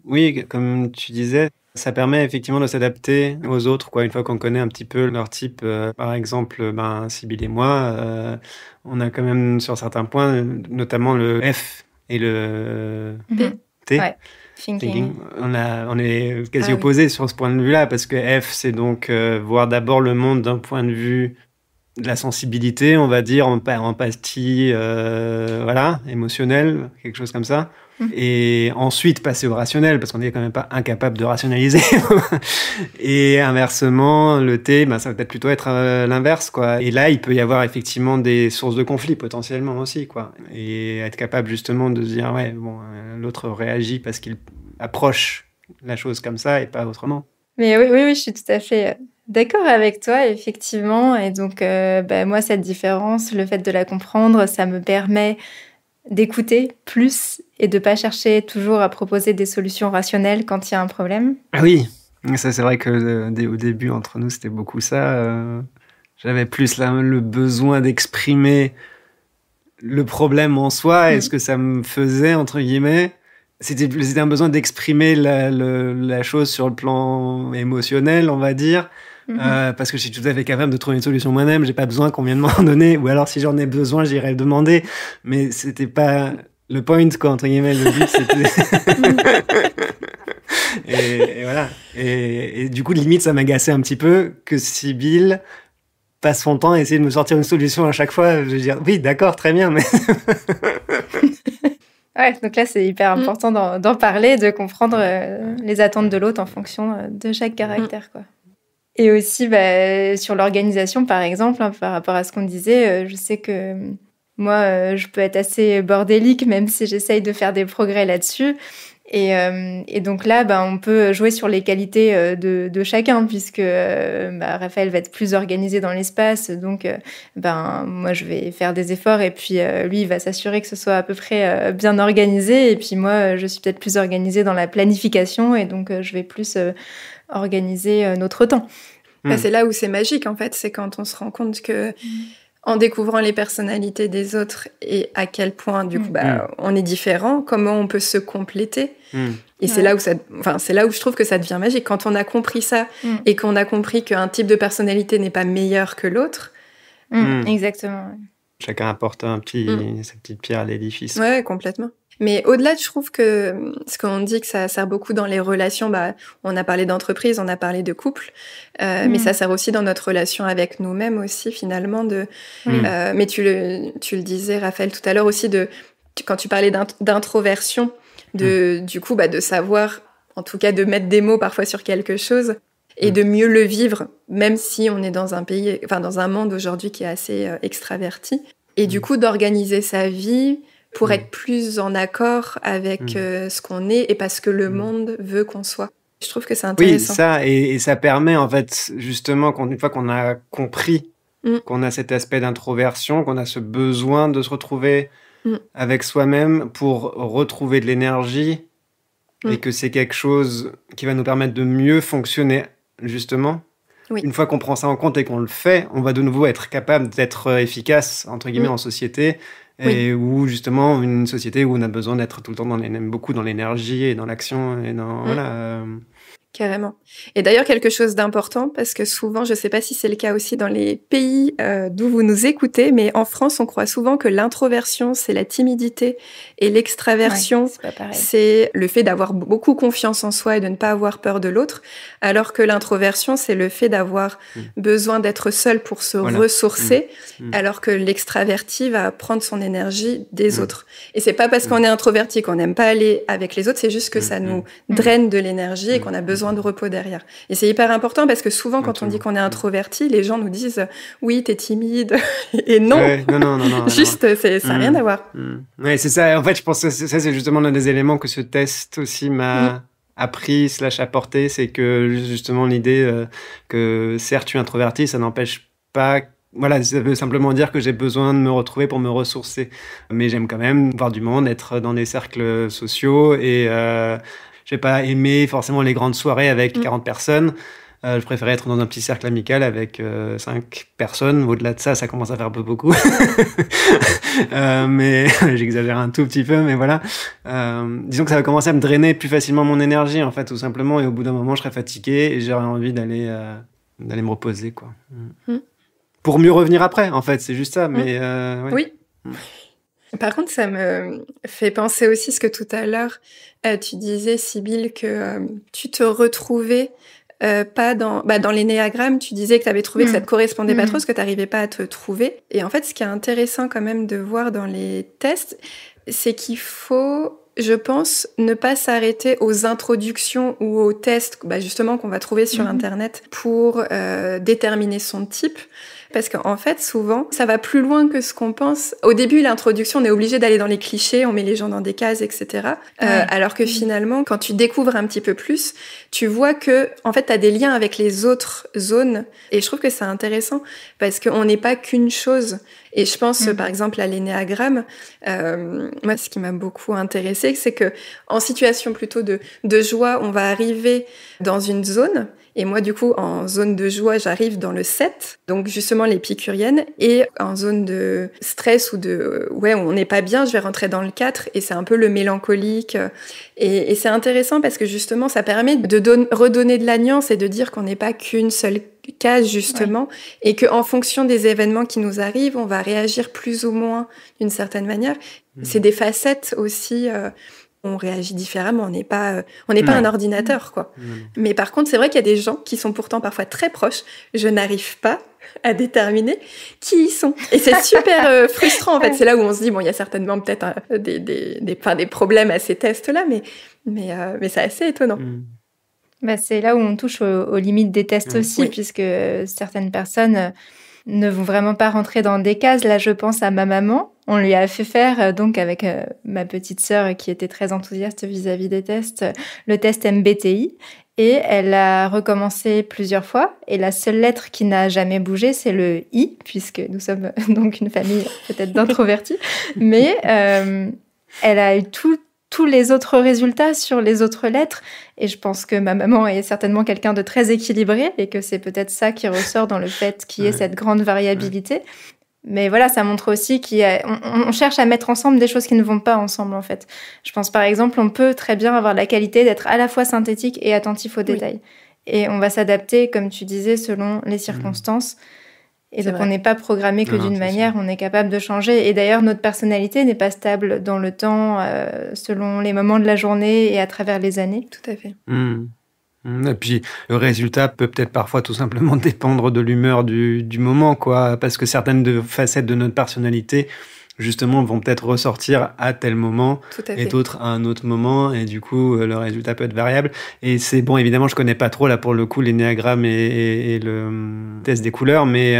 oui, comme tu disais, ça permet effectivement de s'adapter aux autres, quoi. Une fois qu'on connaît un petit peu leur type, par exemple, Sybille et moi, on a quand même sur certains points, notamment le F et le T. Ouais. Thinking. On est quasi opposés sur ce point de vue-là, parce que F, c'est donc voir d'abord le monde d'un point de vue de la sensibilité, on va dire, empathie, émotionnelle, quelque chose comme ça. Et ensuite passer au rationnel, parce qu'on n'est quand même pas incapable de rationaliser. Et inversement, le T, ça va peut-être plutôt être l'inverse, quoi. Et là, il peut y avoir effectivement des sources de conflit potentiellement aussi, quoi. Et être capable justement de se dire, l'autre réagit parce qu'il approche la chose comme ça et pas autrement. Mais oui, je suis tout à fait d'accord avec toi, effectivement. Et donc, moi, cette différence, le fait de la comprendre, ça me permet d'écouter plus et de pas chercher toujours à proposer des solutions rationnelles quand il y a un problème. Ah oui, ça c'est vrai que au début entre nous c'était beaucoup ça. J'avais plus le besoin d'exprimer le problème en soi et ce que ça me faisait entre guillemets. C'était un besoin d'exprimer la chose sur le plan émotionnel, on va dire. Parce que je suis tout à fait capable de trouver une solution moi-même, j'ai pas besoin qu'on vienne m'en donner, ou alors si j'en ai besoin, j'irai le demander, mais c'était pas le point, quoi, entre guillemets, le but c'était... et voilà. Et du coup, limite, ça m'agaçait un petit peu que Sybille passe son temps à essayer de me sortir une solution à chaque fois. Je veux dire, oui, d'accord, très bien, mais... Ouais, donc là, c'est hyper important d'en parler, de comprendre les attentes de l'autre en fonction de chaque caractère, quoi. Et aussi, sur l'organisation, par exemple, par rapport à ce qu'on disait, je sais que moi, je peux être assez bordélique, même si j'essaye de faire des progrès là-dessus. Et donc là, on peut jouer sur les qualités de chacun, puisque Raphaël va être plus organisé dans l'espace. Donc, moi, je vais faire des efforts, et puis lui, il va s'assurer que ce soit à peu près bien organisé. Et puis moi, je suis peut-être plus organisée dans la planification, et donc je vais plus... organiser notre temps. C'est là où c'est magique, en fait. C'est quand on se rend compte que, en découvrant les personnalités des autres et à quel point, du coup, on est différents, comment on peut se compléter. Et c'est là où je trouve que ça devient magique. Quand on a compris ça et qu'on a compris qu'un type de personnalité n'est pas meilleur que l'autre. Exactement. Chacun apporte sa petite pierre à l'édifice. Ouais, complètement. Mais au-delà, je trouve que ce qu'on dit que ça sert beaucoup dans les relations, on a parlé d'entreprise, on a parlé de couple, mais ça sert aussi dans notre relation avec nous-mêmes aussi, finalement. Mais tu le disais, Raphaël, tout à l'heure aussi, quand tu parlais d'introversion, du coup, de savoir, en tout cas, de mettre des mots parfois sur quelque chose et de mieux le vivre, même si on est dans un monde aujourd'hui qui est assez extraverti. Et du coup, d'organiser sa vie pour être plus en accord avec ce qu'on est et parce que le monde veut qu'on soit. Je trouve que c'est intéressant. Oui, ça, et ça permet en fait justement, une fois qu'on a compris qu'on a cet aspect d'introversion, qu'on a ce besoin de se retrouver avec soi-même pour retrouver de l'énergie et que c'est quelque chose qui va nous permettre de mieux fonctionner justement. Oui. Une fois qu'on prend ça en compte et qu'on le fait, on va de nouveau être capable d'être efficace, entre guillemets, en société. Et où justement une société où on a besoin d'être tout le temps beaucoup dans l'énergie et dans l'action et dans Carrément. Et d'ailleurs, quelque chose d'important, parce que souvent, je ne sais pas si c'est le cas aussi dans les pays d'où vous nous écoutez, mais en France, on croit souvent que l'introversion, c'est la timidité et l'extraversion, c'est le fait d'avoir beaucoup confiance en soi et de ne pas avoir peur de l'autre, alors que l'introversion, c'est le fait d'avoir besoin d'être seul pour se ressourcer, alors que l'extraverti va prendre son énergie des autres. Et c'est pas parce qu'on est introverti qu'on n'aime pas aller avec les autres, c'est juste que ça nous draine de l'énergie et qu'on a besoin de repos derrière. Et c'est hyper important parce que souvent, quand on dit qu'on est introverti, les gens nous disent « oui, t'es timide ». Et non, non. Juste, ça n'a rien à voir. Ouais, c'est ça. En fait, je pense que ça, c'est justement l'un des éléments que ce test aussi m'a appris / apporté. C'est que justement l'idée que certes, je suis introverti, ça n'empêche pas... Voilà, ça veut simplement dire que j'ai besoin de me retrouver pour me ressourcer. Mais j'aime quand même voir du monde, être dans des cercles sociaux et... je vais pas aimer forcément les grandes soirées avec 40 personnes. Je préférais être dans un petit cercle amical avec 5 personnes. Au-delà de ça, ça commence à faire un peu beaucoup. Mais j'exagère un tout petit peu, mais voilà. Disons que ça va commencer à me drainer plus facilement mon énergie, en fait, tout simplement. Et au bout d'un moment, je serai fatigué et j'aurai envie d'aller me reposer, quoi. Pour mieux revenir après, en fait, c'est juste ça. Mais ouais. Oui. Par contre, ça me fait penser aussi ce que tout à l'heure, tu disais, Sybille, que tu te retrouvais pas dans l'énéagramme, tu disais que tu avais trouvé que ça te correspondait pas trop, parce que tu n'arrivais pas à te trouver. Et en fait, ce qui est intéressant quand même de voir dans les tests, c'est qu'il faut, je pense, ne pas s'arrêter aux introductions ou aux tests justement qu'on va trouver sur Internet pour déterminer son type. Parce qu'en fait, souvent, ça va plus loin que ce qu'on pense. Au début, l'introduction, on est obligé d'aller dans les clichés, on met les gens dans des cases, etc. Alors que finalement, quand tu découvres un petit peu plus, tu vois que, en fait, t'as des liens avec les autres zones. Et je trouve que c'est intéressant parce qu'on n'est pas qu'une chose. Et je pense, par exemple, à l'énéagramme, moi, ce qui m'a beaucoup intéressée, c'est que, en situation plutôt de joie, on va arriver dans une zone. Et moi, du coup, en zone de joie, j'arrive dans le 7, donc justement l'épicurienne. Et en zone de stress ou où on n'est pas bien, je vais rentrer dans le 4, et c'est un peu le mélancolique. Et c'est intéressant parce que justement, ça permet de redonner de la nuance et de dire qu'on n'est pas qu'une seule case, justement, et qu'en fonction des événements qui nous arrivent, on va réagir plus ou moins d'une certaine manière. C'est des facettes aussi... on réagit différemment, on n'est pas un ordinateur, quoi. Mais par contre, c'est vrai qu'il y a des gens qui sont pourtant parfois très proches. Je n'arrive pas à déterminer qui ils sont. Et c'est super frustrant, en fait. C'est là où on se dit, bon, il y a certainement peut-être des problèmes à ces tests-là, mais c'est assez étonnant. C'est là où on touche aux limites des tests aussi, puisque certaines personnes ne vont vraiment pas rentrer dans des cases. Là, je pense à ma maman. On lui a fait faire, donc avec ma petite sœur qui était très enthousiaste vis-à-vis des tests, le test MBTI. Et elle a recommencé plusieurs fois. Et la seule lettre qui n'a jamais bougé, c'est le I, puisque nous sommes donc une famille peut-être d'introvertis. Mais elle a eu tous les autres résultats sur les autres lettres. Et je pense que ma maman est certainement quelqu'un de très équilibré et que c'est peut-être ça qui ressort dans le fait qu'il y ait cette grande variabilité. Mais voilà, ça montre aussi qu'on cherche à mettre ensemble des choses qui ne vont pas ensemble, en fait. Je pense, par exemple, on peut très bien avoir la qualité d'être à la fois synthétique et attentif aux détails. Et on va s'adapter, comme tu disais, selon les circonstances. Et donc, on n'est pas programmé que d'une manière, on est capable de changer. Et d'ailleurs, notre personnalité n'est pas stable dans le temps, selon les moments de la journée et à travers les années. Tout à fait. Et puis, le résultat peut peut-être parfois tout simplement dépendre de l'humeur du moment, quoi. Parce que certaines facettes de notre personnalité, justement, vont peut-être ressortir à tel moment et d'autres à un autre moment. Et du coup, le résultat peut être variable. Et c'est bon, évidemment, je connais pas trop, là, pour le coup, l'énéagramme et le test des couleurs, mais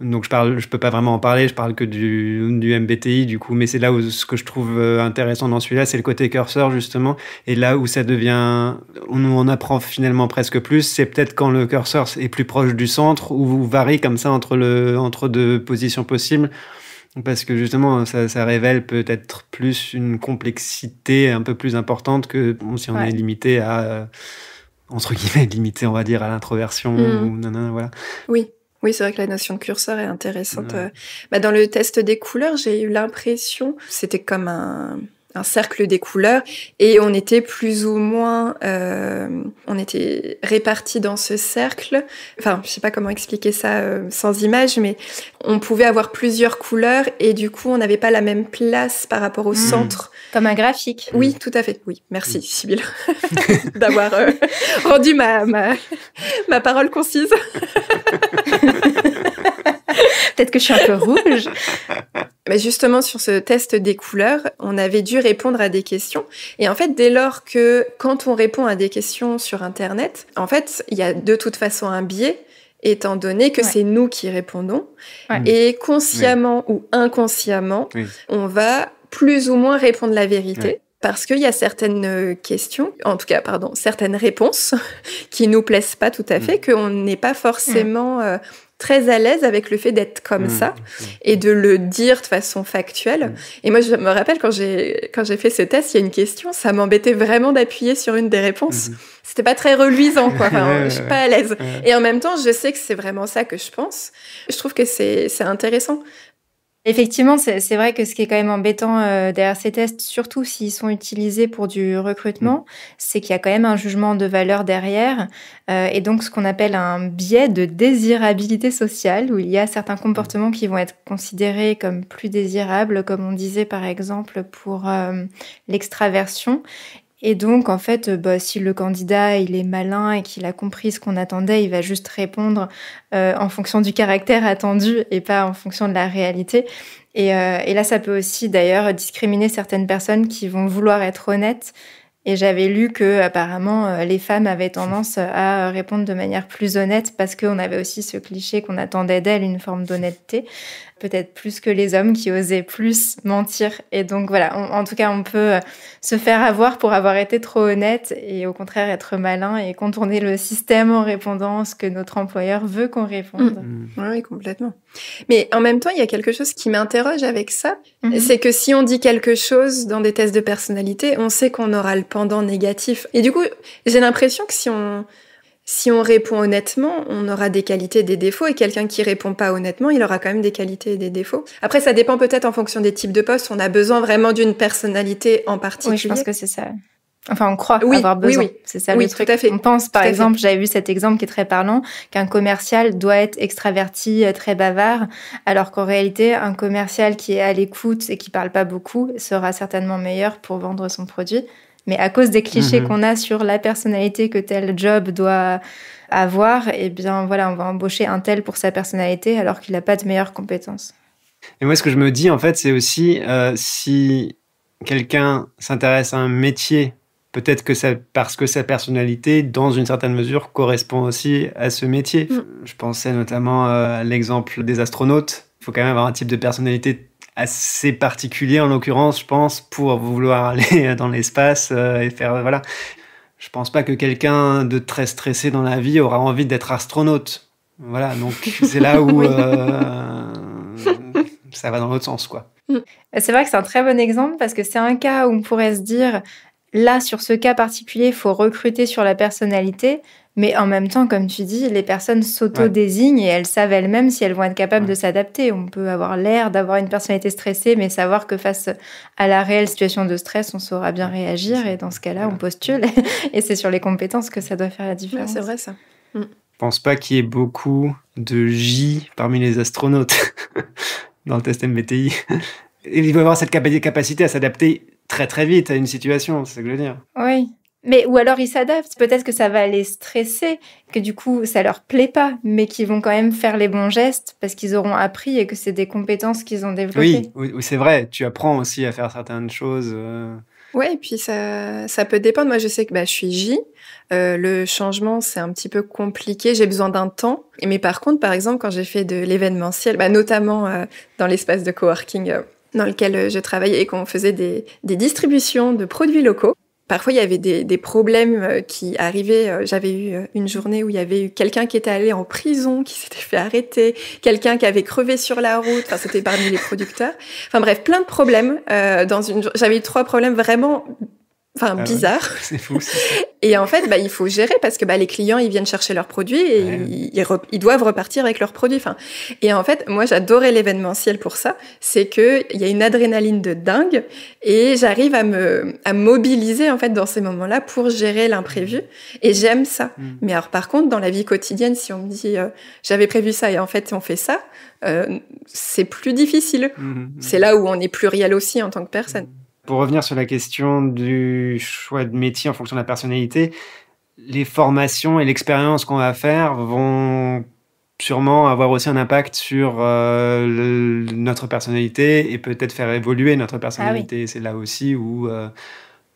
donc je peux pas vraiment en parler. Je parle que du MBTI, du coup. Mais c'est là où ce que je trouve intéressant dans celui-là, c'est le côté curseur, justement. Et là où ça devient, on apprend finalement presque plus, c'est peut-être quand le curseur est plus proche du centre ou varie comme ça entre deux positions possibles. Parce que justement, ça révèle peut-être plus une complexité un peu plus importante que si on est limité à, entre guillemets, limité, on va dire, à l'introversion. Voilà. Oui, c'est vrai que la notion de curseur est intéressante. Dans le test des couleurs, j'ai eu l'impression, c'était comme un un cercle des couleurs et on était plus ou moins on était répartis dans ce cercle. Enfin, je sais pas comment expliquer ça sans image, mais on pouvait avoir plusieurs couleurs et du coup, on n'avait pas la même place par rapport au centre. Comme un graphique. Oui, tout à fait. Oui, merci Sybille d'avoir rendu ma parole concise. Peut-être que je suis un peu rouge. Mais justement, sur ce test des couleurs, on avait dû répondre à des questions. Et en fait, dès lors que, quand on répond à des questions sur Internet, en fait, il y a de toute façon un biais, étant donné que c'est nous qui répondons. Ouais. Et consciemment ou inconsciemment, on va plus ou moins répondre la vérité. Ouais. Parce qu'il y a certaines questions, en tout cas, certaines réponses qui nous plaisent pas tout à fait, qu'on n'est pas forcément très à l'aise avec le fait d'être comme ça et de le dire de façon factuelle. Et moi, je me rappelle quand j'ai fait ce test, il y a une question, ça m'embêtait vraiment d'appuyer sur une des réponses. C'était pas très reluisant, quoi. Enfin, je suis pas à l'aise. Et en même temps, je sais que c'est vraiment ça que je pense. Je trouve que c'est intéressant. Effectivement, c'est vrai que ce qui est quand même embêtant derrière ces tests, surtout s'ils sont utilisés pour du recrutement, c'est qu'il y a quand même un jugement de valeur derrière et donc ce qu'on appelle un biais de désirabilité sociale où il y a certains comportements qui vont être considérés comme plus désirables, comme on disait par exemple pour l'extraversion. Et donc, en fait, si le candidat il est malin et qu'il a compris ce qu'on attendait, il va juste répondre en fonction du caractère attendu et pas en fonction de la réalité. Et là, ça peut aussi d'ailleurs discriminer certaines personnes qui vont vouloir être honnêtes. Et j'avais lu que apparemment les femmes avaient tendance à répondre de manière plus honnête parce qu'on avait aussi ce cliché qu'on attendait d'elles, une forme d'honnêteté. Peut-être plus que les hommes qui osaient plus mentir. Et donc voilà, en tout cas, on peut se faire avoir pour avoir été trop honnête et au contraire être malin et contourner le système en répondant ce que notre employeur veut qu'on réponde. Oui, complètement. Mais en même temps, il y a quelque chose qui m'interroge avec ça, c'est que si on dit quelque chose dans des tests de personnalité, on sait qu'on aura le pendant négatif. Et du coup, j'ai l'impression que si on répond honnêtement, on aura des qualités et des défauts, et quelqu'un qui répond pas honnêtement, il aura quand même des qualités et des défauts. Après, ça dépend peut-être en fonction des types de postes. On a besoin vraiment d'une personnalité en particulier. Oui, je pense que c'est ça. Enfin, on croit avoir besoin. Oui. C'est ça le truc. Tout à fait. On pense, par exemple, j'avais vu cet exemple qui est très parlant, qu'un commercial doit être extraverti, très bavard, alors qu'en réalité, un commercial qui est à l'écoute et qui parle pas beaucoup sera certainement meilleur pour vendre son produit. Mais à cause des clichés qu'on a sur la personnalité que tel job doit avoir, eh bien voilà, on va embaucher un tel pour sa personnalité alors qu'il n'a pas de meilleures compétences. Et moi, ce que je me dis, en fait, c'est aussi si quelqu'un s'intéresse à un métier, peut-être que parce que sa personnalité, dans une certaine mesure, correspond aussi à ce métier. Je pensais notamment à l'exemple des astronautes. Il faut quand même avoir un type de personnalité assez particulier en l'occurrence, je pense, pour vouloir aller dans l'espace et faire voilà. Je pense pas que quelqu'un de très stressé dans la vie aura envie d'être astronaute. Voilà, donc c'est là où ça va dans l'autre sens, quoi. C'est vrai que c'est un très bon exemple parce que c'est un cas où on pourrait se dire là, sur ce cas particulier, il faut recruter sur la personnalité. Mais en même temps, comme tu dis, les personnes s'auto-désignent et elles savent elles-mêmes si elles vont être capables de s'adapter. On peut avoir l'air d'avoir une personnalité stressée, mais savoir que face à la réelle situation de stress, on saura bien réagir. Et dans ce cas-là, on postule. Et c'est sur les compétences que ça doit faire la différence. Ouais, c'est vrai, ça. Je pense pas qu'il y ait beaucoup de J parmi les astronautes dans le test MBTI. Et il faut avoir cette capacité à s'adapter très très vite à une situation, c'est ce que je veux dire. Oui. Mais ou alors ils s'adaptent, peut-être que ça va les stresser, que du coup ça leur plaît pas, mais qu'ils vont quand même faire les bons gestes parce qu'ils auront appris et que c'est des compétences qu'ils ont développées. Oui, c'est vrai, tu apprends aussi à faire certaines choses. Ouais, et puis ça peut dépendre. Moi je sais que je suis J, le changement c'est un petit peu compliqué, j'ai besoin d'un temps. Mais par contre, par exemple, quand j'ai fait de l'événementiel, notamment dans l'espace de coworking dans lequel je travaillais et qu'on faisait des distributions de produits locaux, parfois, il y avait des problèmes qui arrivaient. J'avais eu une journée où il y avait eu quelqu'un qui était allé en prison, qui s'était fait arrêter, quelqu'un qui avait crevé sur la route. Enfin, c'était parmi les producteurs. Enfin bref, plein de problèmes. J'avais eu 3 problèmes vraiment bizarre. Ouais, c'est fou. Et en fait, il faut gérer parce que les clients, ils viennent chercher leurs produits et ils doivent repartir avec leurs produits. Et en fait, moi, j'adorais l'événementiel pour ça. C'est que il y a une adrénaline de dingue et j'arrive à mobiliser en fait dans ces moments-là pour gérer l'imprévu. Et j'aime ça. Mais alors, par contre, dans la vie quotidienne, si on me dit j'avais prévu ça et en fait on fait ça, c'est plus difficile. C'est là où on est pluriel aussi en tant que personne. Pour revenir sur la question du choix de métier en fonction de la personnalité, les formations et l'expérience qu'on va faire vont sûrement avoir aussi un impact sur notre personnalité et peut-être faire évoluer notre personnalité. Ah oui. C'est là aussi où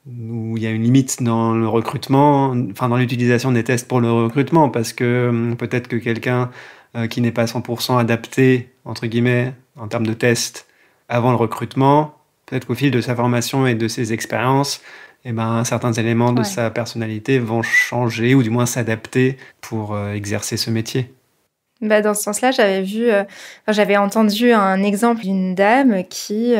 il y a une limite dans le recrutement, dans l'utilisation des tests pour le recrutement, parce que peut-être que quelqu'un qui n'est pas 100% adapté, entre guillemets, en termes de tests avant le recrutement, peut-être qu'au fil de sa formation et de ses expériences, certains éléments de sa personnalité vont changer ou du moins s'adapter pour exercer ce métier. Dans ce sens-là, j'avais entendu un exemple d'une dame qui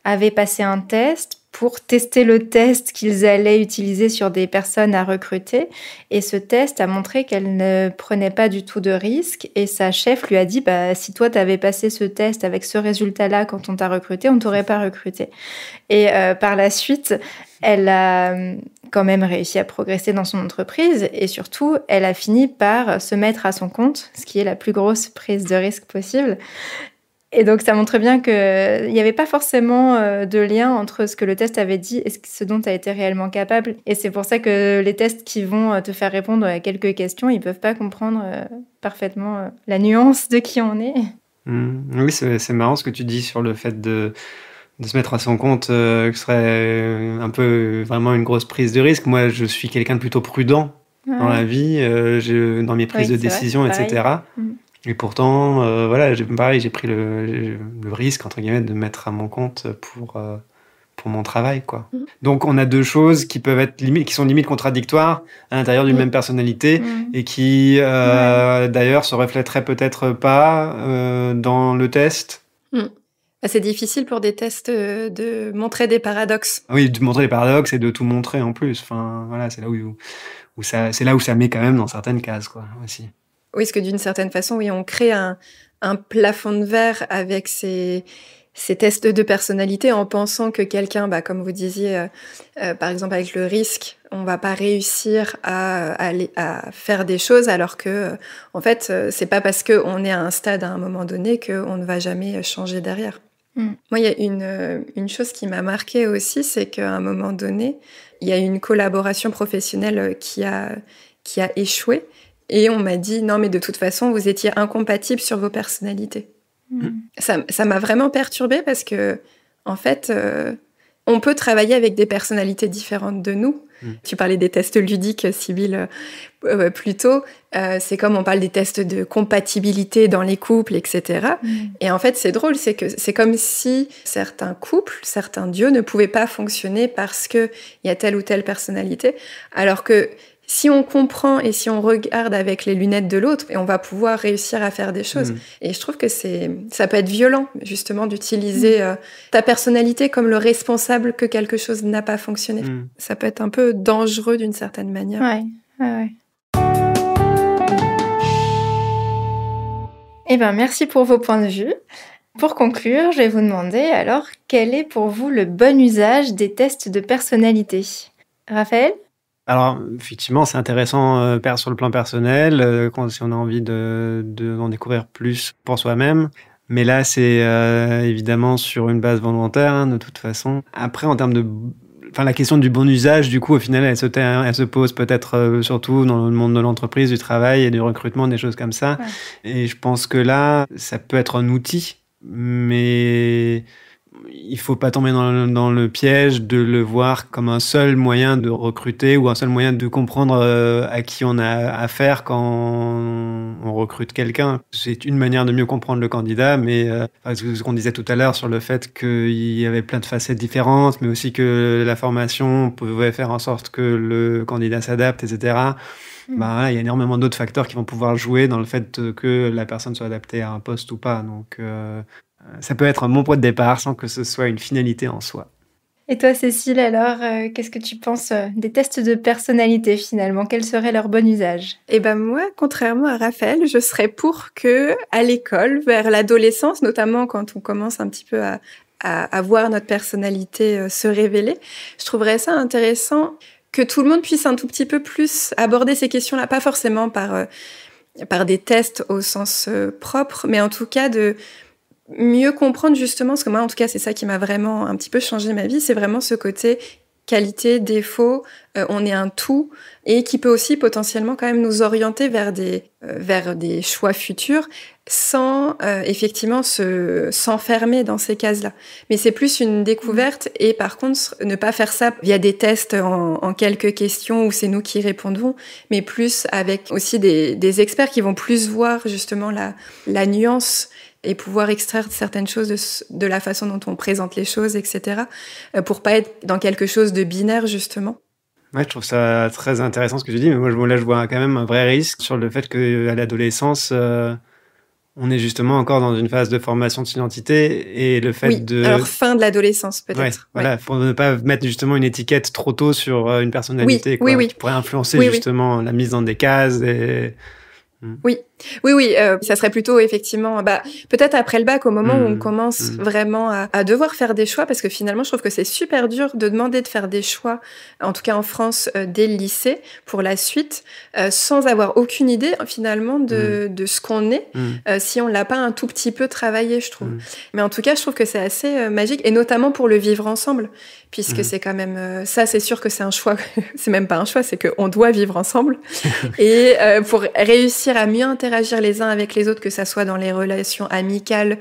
avait passé un test pour tester le test qu'ils allaient utiliser sur des personnes à recruter. Et ce test a montré qu'elle ne prenait pas du tout de risque. Et sa chef lui a dit, si toi, tu avais passé ce test avec ce résultat-là quand on t'a recruté, on ne t'aurait pas recruté. Et par la suite, elle a quand même réussi à progresser dans son entreprise. Et surtout, elle a fini par se mettre à son compte, ce qui est la plus grosse prise de risque possible. Et donc, ça montre bien qu'il n'y avait pas forcément de lien entre ce que le test avait dit et ce dont tu as été réellement capable. Et c'est pour ça que les tests qui vont te faire répondre à quelques questions, ils ne peuvent pas comprendre parfaitement la nuance de qui on est. Oui, c'est marrant ce que tu dis sur le fait de se mettre à son compte, que ce serait un peu vraiment une grosse prise de risque. Moi, je suis quelqu'un de plutôt prudent dans la vie, dans mes prises de décision, etc. Et pourtant, j'ai pris le risque, entre guillemets, de mettre à mon compte pour mon travail, quoi. Donc, on a deux choses qui peuvent être qui sont limite contradictoires à l'intérieur d'une même personnalité et qui, d'ailleurs, se reflèteraient peut-être pas dans le test. C'est difficile pour des tests de montrer des paradoxes. Oui, de montrer des paradoxes et de tout montrer en plus. C'est là où ça met quand même dans certaines cases, quoi, aussi. Oui, parce que d'une certaine façon, on crée un plafond de verre avec ces tests de personnalité en pensant que quelqu'un, comme vous disiez, par exemple avec le risque, on va pas réussir à faire des choses, alors que, en fait, c'est pas parce qu'on est à un stade à un moment donné qu'on ne va jamais changer derrière. Moi, il y a une chose qui m'a marquée aussi, c'est qu'à un moment donné, il y a une collaboration professionnelle qui a échoué. Et on m'a dit, non, mais de toute façon, vous étiez incompatibles sur vos personnalités. Ça m'a vraiment perturbée parce que, en fait, on peut travailler avec des personnalités différentes de nous. Tu parlais des tests ludiques, Sybille, plus tôt. C'est comme on parle des tests de compatibilité dans les couples, etc. Et en fait, c'est drôle, c'est que c'est comme si certains couples, certains duos ne pouvaient pas fonctionner parce qu'il y a telle ou telle personnalité, alors que si on comprend et si on regarde avec les lunettes de l'autre, on va pouvoir réussir à faire des choses. Et je trouve que ça peut être violent, justement, d'utiliser ta personnalité comme le responsable que quelque chose n'a pas fonctionné. Ça peut être un peu dangereux d'une certaine manière. Ouais. Merci pour vos points de vue. Pour conclure, je vais vous demander alors, quel est pour vous le bon usage des tests de personnalité ? Raphaël ? Alors, effectivement, c'est intéressant sur le plan personnel, si on a envie d'en découvrir plus pour soi-même. Mais là, c'est évidemment sur une base volontaire, de toute façon. Après, en termes la question du bon usage, du coup, au final, elle se pose peut-être surtout dans le monde de l'entreprise, du travail et du recrutement, des choses comme ça. Ouais. Et je pense que là, ça peut être un outil, mais il faut pas tomber dans le piège de le voir comme un seul moyen de recruter ou un seul moyen de comprendre à qui on a affaire quand on recrute quelqu'un. C'est une manière de mieux comprendre le candidat, mais ce qu'on disait tout à l'heure sur le fait qu'il y avait plein de facettes différentes, mais aussi que la formation pouvait faire en sorte que le candidat s'adapte, etc. Il y a énormément d'autres facteurs qui vont pouvoir jouer dans le fait que la personne soit adaptée à un poste ou pas. Donc, ça peut être un bon point de départ sans que ce soit une finalité en soi. Et toi, Cécile, alors, qu'est-ce que tu penses des tests de personnalité, finalement? Quel serait leur bon usage? Eh ben moi, contrairement à Raphaël, je serais pour que, à l'école, vers l'adolescence, notamment quand on commence un petit peu à voir notre personnalité se révéler, je trouverais ça intéressant que tout le monde puisse un tout petit peu plus aborder ces questions-là, pas forcément par des tests au sens propre, mais en tout cas de mieux comprendre justement, parce que moi, en tout cas, c'est ça qui m'a vraiment un petit peu changé ma vie, c'est vraiment ce côté qualité, défaut, on est un tout, et qui peut aussi potentiellement quand même nous orienter vers des choix futurs, sans effectivement s'enfermer dans ces cases-là. Mais c'est plus une découverte, et par contre, ne pas faire ça via des tests en quelques questions où c'est nous qui répondons, mais plus avec aussi des experts qui vont plus voir justement la nuance et pouvoir extraire certaines choses de la façon dont on présente les choses, etc., pour pas être dans quelque chose de binaire, justement. Ouais, je trouve ça très intéressant ce que tu dis, mais moi, je vois quand même un vrai risque sur le fait qu'à l'adolescence, on est justement encore dans une phase de formation de son identité, et le fait alors fin de l'adolescence, peut-être. Ouais, voilà, pour ne pas mettre justement une étiquette trop tôt sur une personnalité, qui pourrait influencer justement la mise dans des cases et... Oui, ça serait plutôt effectivement, peut-être après le bac, au moment où on commence vraiment à devoir faire des choix, parce que finalement, je trouve que c'est super dur de demander de faire des choix, en tout cas en France, dès le lycée, pour la suite, sans avoir aucune idée finalement de ce qu'on est, si on l'a pas un tout petit peu travaillé, je trouve. Mais en tout cas, je trouve que c'est assez magique, et notamment pour le vivre ensemble, puisque c'est quand même ça, c'est sûr que c'est un choix, c'est même pas un choix, c'est qu'on doit vivre ensemble, et pour réussir à mieux interagir les uns avec les autres, que ça soit dans les relations amicales,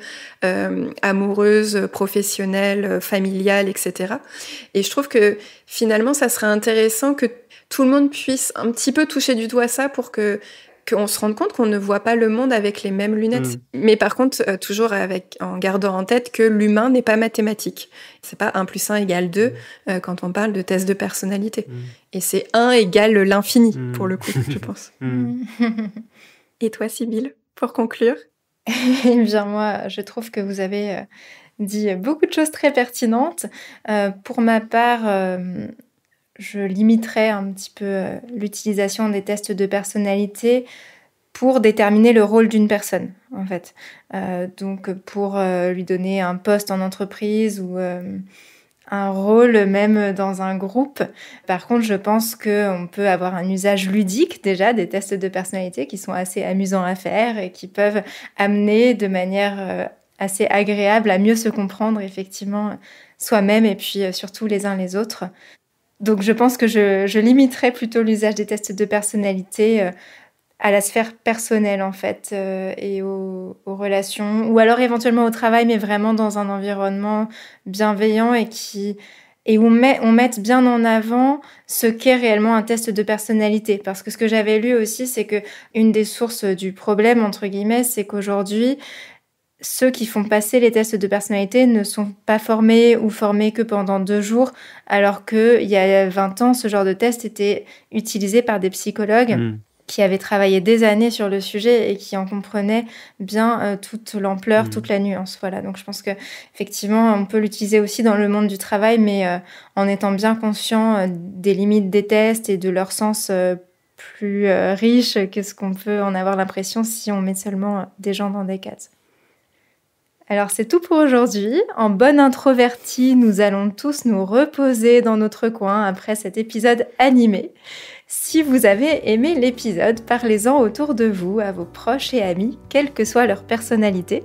amoureuses, professionnelles, familiales, etc. Et je trouve que finalement, ça serait intéressant que tout le monde puisse un petit peu toucher du doigt ça pour qu'on se rende compte qu'on ne voit pas le monde avec les mêmes lunettes. Mais par contre, toujours en gardant en tête que l'humain n'est pas mathématique. C'est pas 1 + 1 = 2 quand on parle de test de personnalité. Et c'est 1 égale l'infini, pour le coup, je pense. Et toi, Sybille, pour conclure? Eh bien, moi, je trouve que vous avez dit beaucoup de choses très pertinentes. Pour ma part, je limiterais un petit peu l'utilisation des tests de personnalité pour déterminer le rôle d'une personne, en fait. Donc, pour lui donner un poste en entreprise ou un rôle même dans un groupe. Par contre, je pense qu'on peut avoir un usage ludique déjà des tests de personnalité qui sont assez amusants à faire et qui peuvent amener de manière assez agréable à mieux se comprendre effectivement soi-même et puis surtout les uns les autres. Donc je pense que je limiterais plutôt l'usage des tests de personnalité à la sphère personnelle en fait et aux relations, ou alors éventuellement au travail, mais vraiment dans un environnement bienveillant et où on mette bien en avant ce qu'est réellement un test de personnalité. Parce que ce que j'avais lu aussi, c'est que une des sources du problème, entre guillemets, c'est qu'aujourd'hui, ceux qui font passer les tests de personnalité ne sont pas formés ou formés que pendant 2 jours, alors qu'il y a 20 ans, ce genre de test était utilisé par des psychologues qui avaient travaillé des années sur le sujet et qui en comprenaient bien toute l'ampleur, toute la nuance. Voilà, donc je pense qu'effectivement, on peut l'utiliser aussi dans le monde du travail, mais en étant bien conscient des limites des tests et de leur sens plus riche que ce qu'on peut en avoir l'impression si on met seulement des gens dans des cases. Alors c'est tout pour aujourd'hui. En bonne introvertie, nous allons tous nous reposer dans notre coin après cet épisode animé. Si vous avez aimé l'épisode, parlez-en autour de vous, à vos proches et amis, quelle que soit leur personnalité.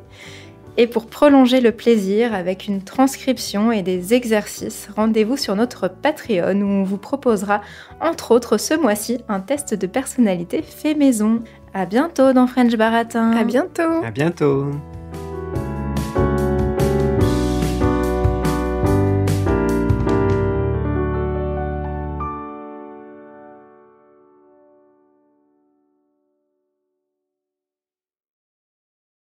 Et pour prolonger le plaisir avec une transcription et des exercices, rendez-vous sur notre Patreon où on vous proposera, entre autres ce mois-ci, un test de personnalité fait maison. À bientôt dans French Baratin. À bientôt. À bientôt.